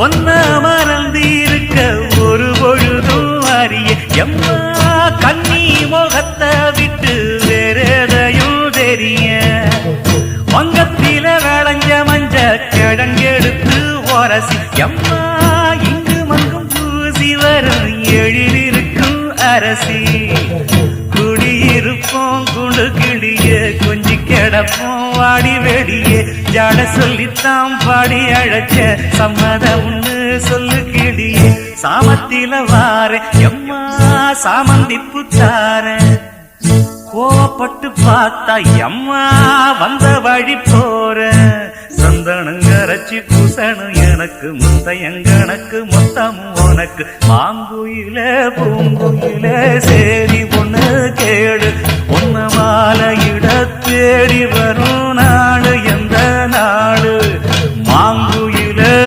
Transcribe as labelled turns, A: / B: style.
A: ஒன்ன மறந்து இருக்க ஒரு பொழுதும் அறிய எம்மா கண்ணி முகத்தை விட்டு வேறெதையும் தெரிய வங்கத்தில விளைஞ்ச மஞ்ச கிழங்கெடுத்து ஒரசி எம்மா இங்கு மங்கும் பூசி வரும் எழிலிருக்கும் அரசி குடியிருப்போம் குண்டு கிளிய கொஞ்சி கிடப்போம் வாடி வெடியே ஜாட சொல்லித்தான் பாடி அழைச்ச சம்மதம்னு சொல்லு கிளியே சாமத்தில வார எம்மா சாமந்தி புத்தார கோவப்பட்டு பார்த்தா எம்மா வந்த வழி போற சந்தனங்கரைச்சி பூசணும் எனக்கு முத்தையங்கணக்கு மொத்தம் உனக்கு மாங்குயில பூங்குயில சேரி பொண்ணு கேடு பொண்ணு மாலையிட தேடி வரும் நாடு எந்த நாடு